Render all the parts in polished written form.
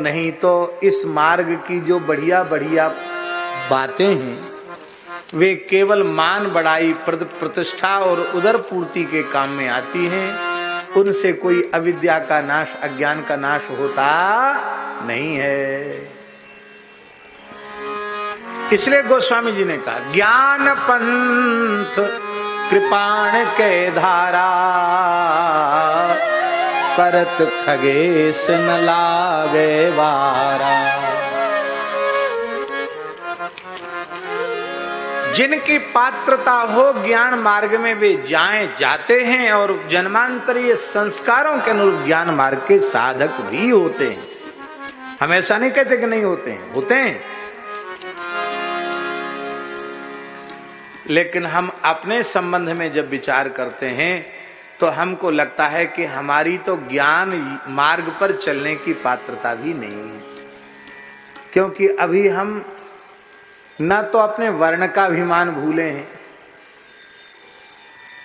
नहीं तो इस मार्ग की जो बढ़िया बढ़िया बातें हैं वे केवल मान बढ़ाई, प्रतिष्ठा और उदर पूर्ति के काम में आती हैं। उनसे कोई अविद्या का नाश, अज्ञान का नाश होता नहीं है। इसलिए गोस्वामी जी ने कहा, ज्ञान पंथ कृपाण के धारा, करत खगेश न लागे वारा। जिनकी पात्रता हो ज्ञान मार्ग में वे जाते हैं और जन्मांतरीय संस्कारों के अनुरूप ज्ञान मार्ग के साधक भी होते हैं। हम ऐसा नहीं कहते कि नहीं होते हैं, होते हैं। लेकिन हम अपने संबंध में जब विचार करते हैं तो हमको लगता है कि हमारी तो ज्ञान मार्ग पर चलने की पात्रता भी नहीं है, क्योंकि अभी हम ना तो अपने वर्ण का अभिमान भूले हैं,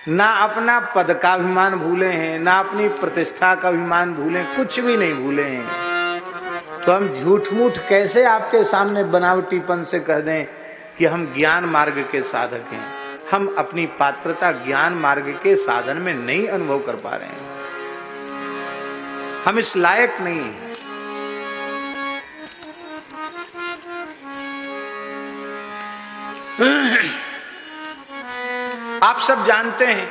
ना अपना पद का अभिमान भूले हैं, ना अपनी प्रतिष्ठा का अभिमान भूले, कुछ भी नहीं भूले हैं। तो हम झूठ मूठ कैसे आपके सामने बनावटीपन से कह दें कि हम ज्ञान मार्ग के साधक हैं। हम अपनी पात्रता ज्ञान मार्ग के साधन में नहीं अनुभव कर पा रहे हैं, हम इस लायक नहीं हैं। आप सब जानते हैं,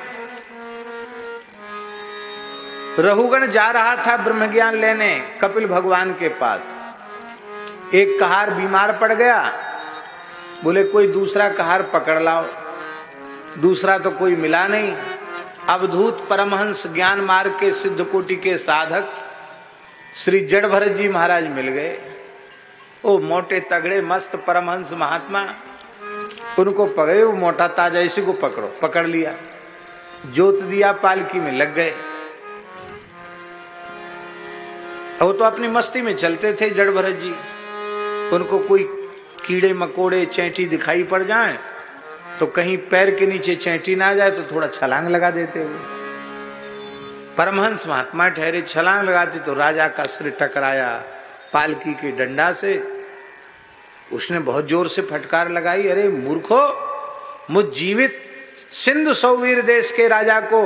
रहुगण जा रहा था ब्रह्मज्ञान लेने कपिल भगवान के पास। एक कहार बीमार पड़ गया, बोले कोई दूसरा कहार पकड़ लाओ। दूसरा तो कोई मिला नहीं। अवधूत परमहंस ज्ञान मार्ग के सिद्ध कोटि के साधक श्री जड़ भरत जी महाराज मिल गए। वो मोटे तगड़े मस्त परमहंस महात्मा, उनको पकड़े, वो मोटा ताजा, इसी को पकड़ो। पकड़ लिया, जोत दिया, पालकी में लग गए। वो तो अपनी मस्ती में चलते थे जड़ भरत जी। उनको कोई कीड़े मकोड़े चैंटी दिखाई पड़ जाए तो कहीं पैर के नीचे चैंटी ना जाए तो थोड़ा छलांग लगा देते हुए। परमहंस महात्मा ठहरे, छलांग लगाते तो राजा का सिर टकराया पालकी के डंडा से। उसने बहुत जोर से फटकार लगाई, अरे मूर्खो, मुझ जीवित सिंधु सौवीर देश के राजा को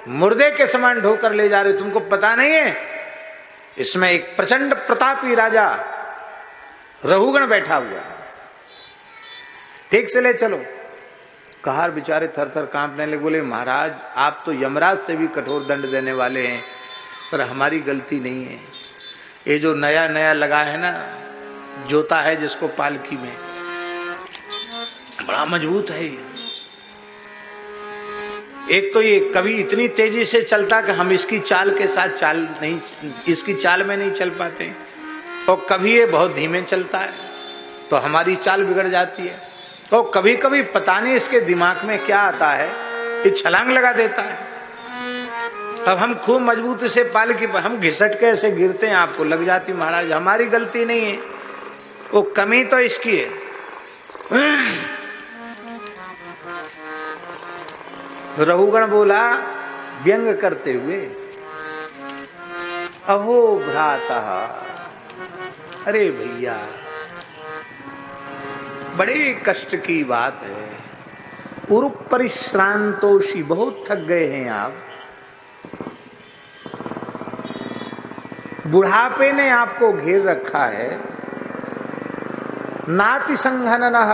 मुर्दे के समान ढोकर ले जा रहे, तुमको पता नहीं है इसमें एक प्रचंड प्रतापी राजा रहुगण बैठा हुआ है, ठीक से ले चलो। कहार बेचारे थर थर कांपने लगे, बोले महाराज आप तो यमराज से भी कठोर दंड देने वाले हैं, पर हमारी गलती नहीं है। ये जो नया नया लगा है ना, जोता है जिसको पालकी में, बड़ा मजबूत है ये। एक तो ये कभी इतनी तेजी से चलता कि हम इसकी चाल के साथ चाल नहीं, इसकी चाल में नहीं चल पाते, और कभी ये बहुत धीमे चलता है तो हमारी चाल बिगड़ जाती है। और कभी कभी पता नहीं इसके दिमाग में क्या आता है, ये छलांग लगा देता है। तब हम खूब मजबूती से पालकी पर, हम घिसट के ऐसे गिरते हैं, आपको लग जाती महाराज, हमारी गलती नहीं है, वो कमी तो इसकी है। रहुगण बोला व्यंग करते हुए, अहो भ्राता, अरे भैया बड़े कष्ट की बात है, उरु परिश्रांतोषी, बहुत थक गए हैं आप, बुढ़ापे ने आपको घेर रखा है। नाति संघननः,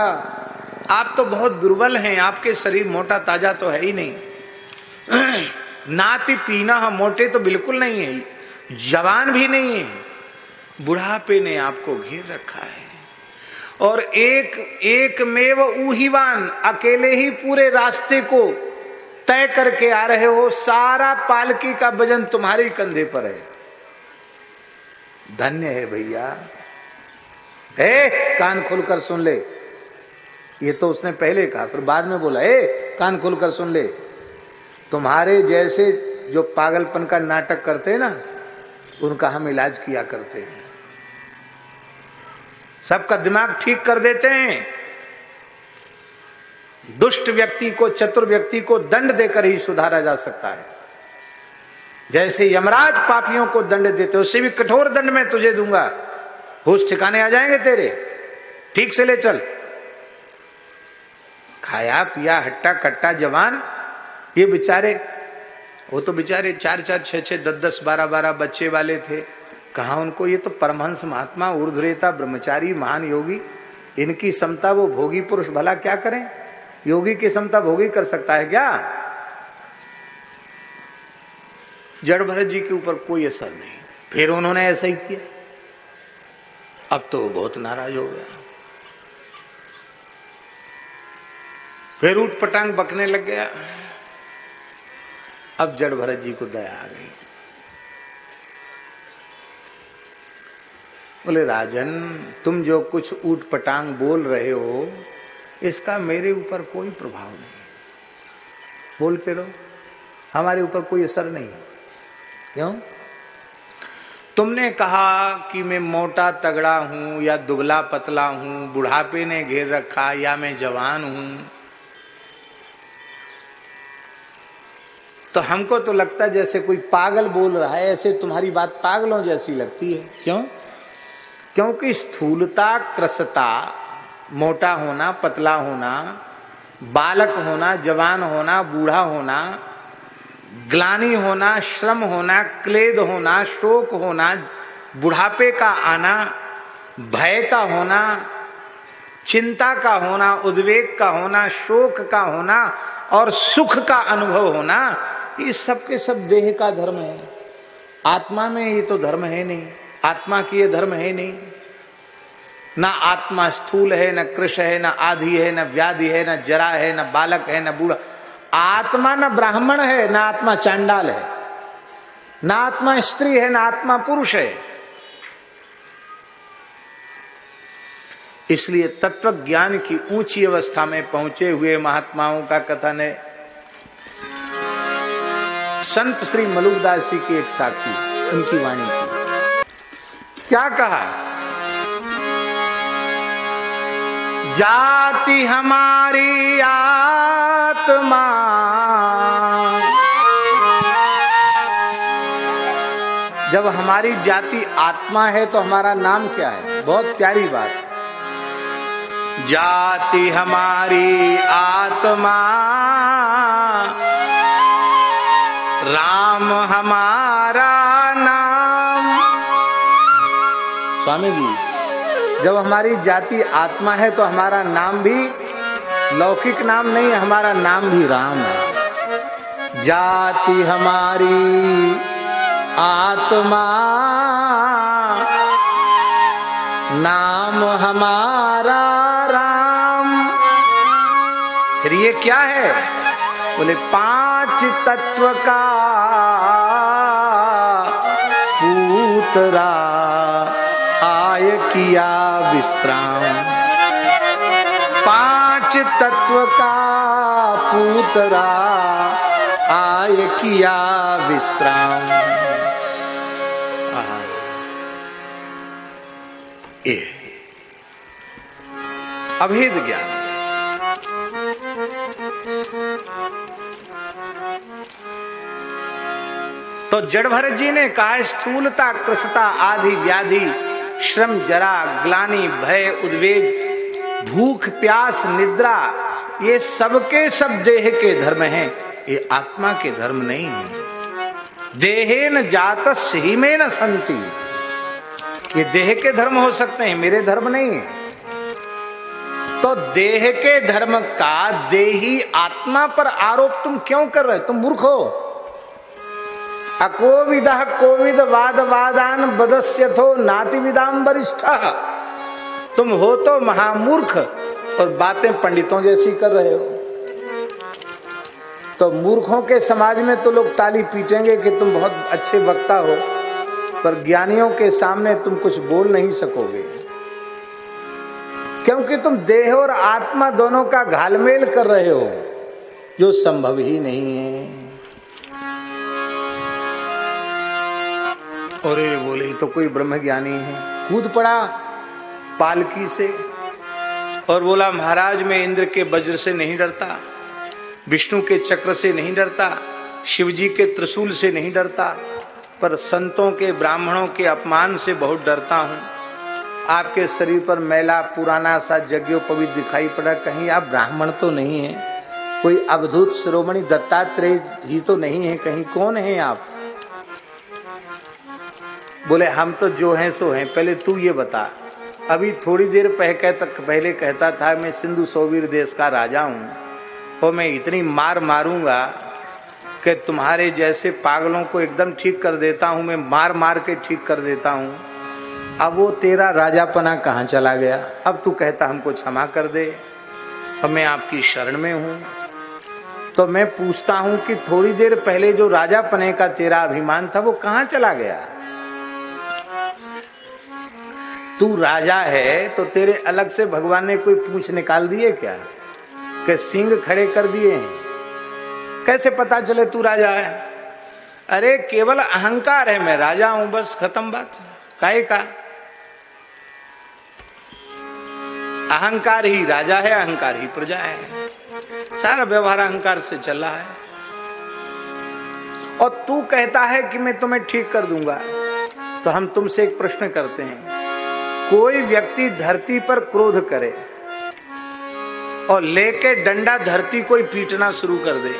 आप तो बहुत दुर्बल हैं, आपके शरीर मोटा ताजा तो है ही नहीं। नाति पीना, मोटे तो बिल्कुल नहीं है, जवान भी नहीं है, बुढ़ापे ने आपको घेर रखा है। और एक मेव ऊहीवान, अकेले ही पूरे रास्ते को तय करके आ रहे हो, सारा पालकी का वजन तुम्हारे कंधे पर है। धन्य है भैया। कान खोलकर सुन ले, ये तो उसने पहले कहा, फिर बाद में बोला कान खोलकर सुन ले, तुम्हारे जैसे जो पागलपन का नाटक करते हैं ना, उनका हम इलाज किया करते हैं, सबका दिमाग ठीक कर देते हैं। दुष्ट व्यक्ति को, चतुर व्यक्ति को दंड देकर ही सुधारा जा सकता है। जैसे यमराज पापियों को दंड देते, उससे भी कठोर दंड मैं तुझे दूंगा, होश ठिकाने आ जाएंगे तेरे, ठीक से ले चल। खाया पिया हट्टा कट्टा जवान, ये बेचारे, वो तो बेचारे 4-4, 6-6, 10-10, 12-12 बच्चे वाले थे, कहा उनको, ये तो परमहंस महात्मा ऊर्ध्वरेता ब्रह्मचारी महान योगी, इनकी समता वो भोगी पुरुष भला क्या करें? योगी की समता भोगी कर सकता है क्या? जड़ भरत जी के ऊपर कोई असर नहीं। फिर उन्होंने ऐसा ही किया। अब तो बहुत नाराज हो गया, फिर उठ पटांग बकने लग गया। अब जड़ भरत जी को दया आ गई। बोले राजन, तुम जो कुछ ऊट पटांग बोल रहे हो इसका मेरे ऊपर कोई प्रभाव नहीं, बोलते रहो, हमारे ऊपर कोई असर नहीं। क्यों? तुमने कहा कि मैं मोटा तगड़ा हूं या दुबला पतला हूं, बुढ़ापे ने घेर रखा या मैं जवान हूं, तो हमको तो लगता जैसे कोई पागल बोल रहा है, ऐसे तुम्हारी बात पागलों जैसी लगती है। क्यों? क्योंकि स्थूलता, कृशता, मोटा होना, पतला होना, बालक होना, जवान होना, बूढ़ा होना, ग्लानि होना, श्रम होना, क्लेद होना, शोक होना, बुढ़ापे का आना, भय का होना, चिंता का होना, उद्वेग का होना, शोक का होना और सुख का अनुभव होना, ये सब के सब देह का धर्म है। आत्मा में ये तो धर्म है नहीं, आत्मा की ये धर्म है नहीं। ना आत्मा स्थूल है, न कृश है, न आधि है, न व्याधि है, न जरा है, न बालक है, न बूढ़ा। आत्मा न ब्राह्मण है, न आत्मा चांडाल है, न आत्मा स्त्री है, न आत्मा पुरुष है। इसलिए तत्व ज्ञान की ऊंची अवस्था में पहुंचे हुए महात्माओं का कथन है। संत श्री मलुकदास जी की एक साखी, उनकी वाणी की, क्या कहा? जाति हमारी आत्मा, जब हमारी जाति आत्मा है तो हमारा नाम क्या है? बहुत प्यारी बात है। जाति हमारी आत्मा, राम हमारा नाम। स्वामी जी, जब हमारी जाति आत्मा है तो हमारा नाम भी लौकिक नाम नहीं है, हमारा नाम भी राम है। जाति हमारी आत्मा, नाम हमारा राम। फिर ये क्या है? बोले 5 तत्व का पूतरा आय किया विश्राम। 5 तत्व का पूतरा आय किया विश्राम। ये अभेद ज्ञान। तो जड़ भरत जी ने कहा स्थूलता, कृशता, आदि व्याधि, श्रम, जरा, ग्लानि, भय, उद्वेग, भूख, प्यास, निद्रा, ये सबके सब देह के धर्म हैं, ये आत्मा के धर्म नहीं है। देहेन जातस्य हिमेन संति, ये देह के धर्म हो सकते हैं, मेरे धर्म नहीं है। तो देह के धर्म का देही आत्मा पर आरोप तुम क्यों कर रहे हो? तुम मूर्ख हो। अकोविदः कोविद वाद वादान बदस्यथो नाति विदाम वरिष्ठः। तुम हो तो महामूर्ख और बातें पंडितों जैसी कर रहे हो। तो मूर्खों के समाज में तो लोग ताली पीटेंगे कि तुम बहुत अच्छे वक्ता हो, पर ज्ञानियों के सामने तुम कुछ बोल नहीं सकोगे, क्योंकि तुम देह और आत्मा दोनों का घालमेल कर रहे हो, जो संभव ही नहीं है। अरे बोले तो कोई ब्रह्म ज्ञानी है, कूद पड़ा पालकी से और बोला महाराज मैं इंद्र के वज्र से नहीं डरता, विष्णु के चक्र से नहीं डरता, शिवजी के त्रिशूल से नहीं डरता, पर संतों के ब्राह्मणों के अपमान से बहुत डरता हूं। आपके शरीर पर मैला पुराना सा यज्ञोपवीत दिखाई पड़ा, कहीं आप ब्राह्मण तो नहीं है, कोई अवधूत शिरोमणि दत्तात्रेय ही तो नहीं है, कहीं कौन है आप? बोले हम तो जो हैं सो हैं। पहले तू ये बता, अभी थोड़ी देर पहले कहता था मैं सिंधु सोवीर देश का राजा हूं और मैं इतनी मार मारूंगा कि तुम्हारे जैसे पागलों को एकदम ठीक कर देता हूं, मैं मार मार के ठीक कर देता हूं। अब वो तेरा राजापना कहाँ चला गया? अब तू कहता हमको क्षमा कर दे और मैं आपकी शरण में हूं। तो मैं पूछता हूं कि थोड़ी देर पहले जो राजापने का तेरा अभिमान था वो कहाँ चला गया? तू राजा है तो तेरे अलग से भगवान ने कोई पूंछ निकाल दिए क्या, कि सींग खड़े कर दिए? कैसे पता चले तू राजा है? अरे केवल अहंकार है, मैं राजा हूं, बस खत्म बात। काहे का? अहंकार ही राजा है, अहंकार ही प्रजा है, सारा व्यवहार अहंकार से चल रहा है। और तू कहता है कि मैं तुम्हें ठीक कर दूंगा। तो हम तुमसे एक प्रश्न करते हैं, कोई व्यक्ति धरती पर क्रोध करे और लेके डंडा धरती कोई पीटना शुरू कर दे,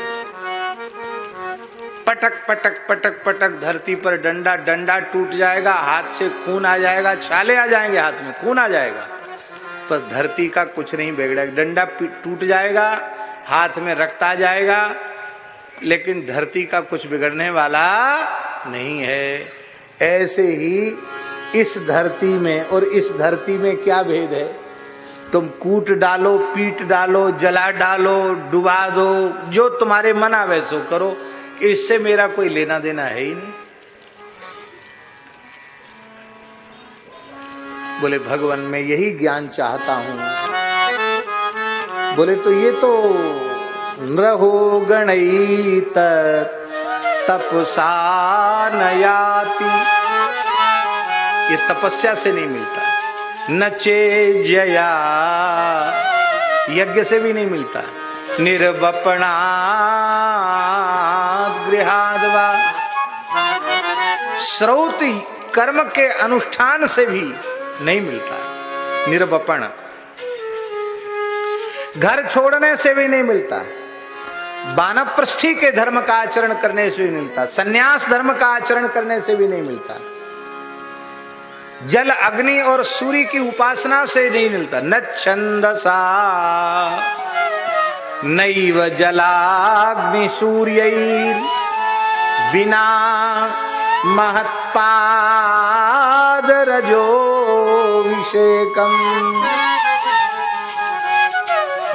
पटक पटक पटक पटक धरती पर डंडा, डंडा टूट जाएगा, हाथ से खून आ जाएगा, छाले आ जाएंगे, हाथ में खून आ जाएगा, पर धरती का कुछ नहीं बिगड़ेगा। डंडा टूट जाएगा, हाथ में रक्त आ जाएगा, लेकिन धरती का कुछ बिगड़ने वाला नहीं है। ऐसे ही इस धरती में और इस धरती में क्या भेद है? तुम कूट डालो, पीट डालो, जला डालो, डुबा दो, जो तुम्हारे मन आवे सो करो, कि इससे मेरा कोई लेना देना है ही नहीं। बोले भगवान मैं यही ज्ञान चाहता हूं। बोले तो ये तो नरहो गणैत तपसा नयाति, ये तपस्या से नहीं मिलता, नचे जया यज्ञ से भी नहीं मिलता, निर्वपणा गृहाद्वा श्रौति कर्म के अनुष्ठान से भी नहीं मिलता, निर्वपण घर छोड़ने से भी नहीं मिलता, वानप्रस्थी के धर्म का आचरण करने से भी नहीं मिलता, सन्यास धर्म का आचरण करने से भी नहीं मिलता, जल अग्नि और सूर्य की उपासना से नहीं मिलता, न छंदसा नैव जलाग्नि सूर्यैर बिना महत्पाद रजोभिषेकम।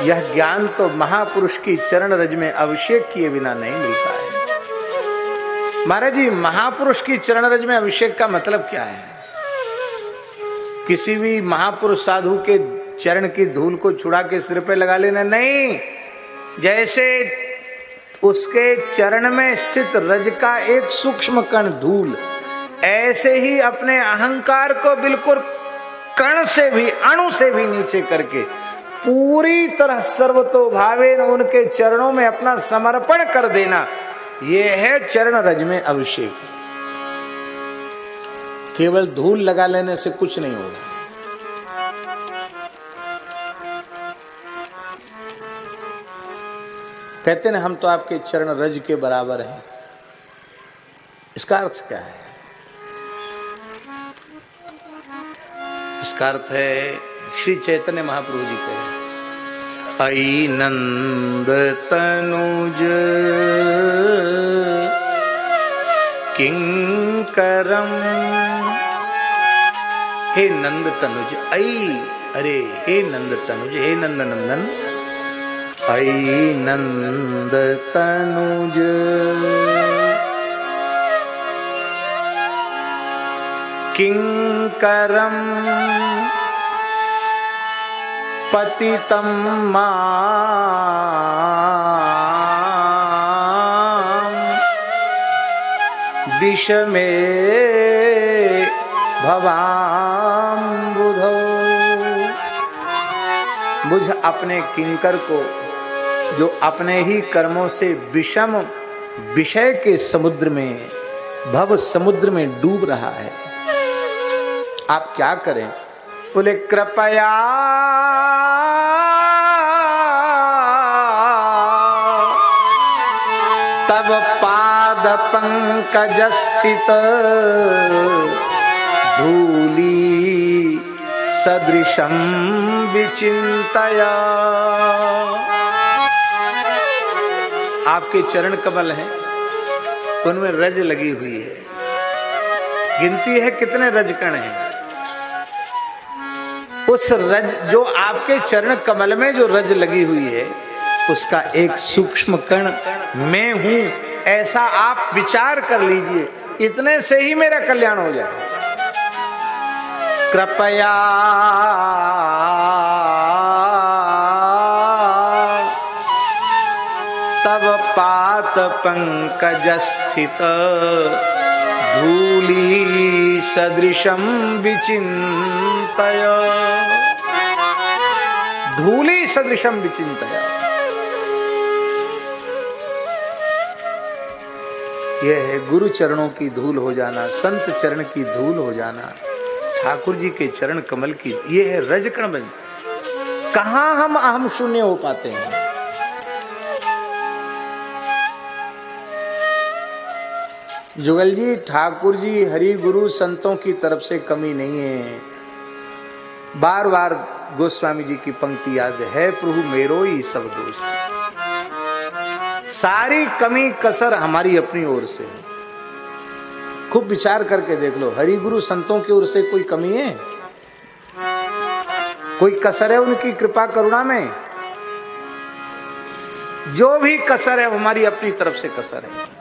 यह ज्ञान तो महापुरुष की चरण रज में अभिषेक किए बिना नहीं मिलता है। महाराज जी, महापुरुष की चरण रज में अभिषेक का मतलब क्या है? किसी भी महापुरुष साधु के चरण की धूल को छुड़ा के सिर पे लगा लेना नहीं, जैसे उसके चरण में स्थित रज का एक सूक्ष्म कण धूल, ऐसे ही अपने अहंकार को बिल्कुल कण से भी, अणु से भी नीचे करके पूरी तरह सर्वतोभावेन उनके चरणों में अपना समर्पण कर देना, यह है चरण रज में अभिषेक। केवल धूल लगा लेने से कुछ नहीं होगा। कहते ना हम तो आपके चरण रज के बराबर हैं, इसका अर्थ क्या है? इसका अर्थ है, श्री चैतन्य महाप्रभु जी कहे, आई नंद तनुज किंकरम। हे नंद तनुज, आई, अरे हे नंद तनुज, हे नंद नंदन, आई नंद तनुज किंकरम पतितं मां विषमे भवाम्बुधौ। बुझ अपने किंकर को जो अपने ही कर्मों से विषम विषय के समुद्र में, भव समुद्र में डूब रहा है। आप क्या करें? बोले कृपया तब पाद पंकज स्थित धूली सदृशम विचिंतया। आपके चरण कमल हैं, उनमें रज लगी हुई है। गिनती है कितने रजकण हैं। उस रज जो आपके चरण कमल में जो रज लगी हुई है, उसका एक सूक्ष्म कण मैं हूं, ऐसा आप विचार कर लीजिए। इतने से ही मेरा कल्याण हो जाए। कृपया तब पात पंकज स्थित धूली सदृशम विचिंतय। धूली सदृशम विचिंतय, यह है गुरु चरणों की धूल हो जाना, संत चरण की धूल हो जाना, ठाकुर जी के चरण कमल की। ये है रजकण बन। कहां हम अहम शून्य हो पाते हैं। जुगल जी, ठाकुर जी हरि गुरु संतों की तरफ से कमी नहीं है। बार बार गोस्वामी जी की पंक्ति याद है, प्रभु मेरो ही सब दोष। सारी कमी कसर हमारी अपनी ओर से है। खूब विचार करके देख लो, हरि गुरु संतों की ओर से कोई कमी है? कोई कसर है उनकी कृपा करुणा में? जो भी कसर है हमारी अपनी तरफ से कसर है।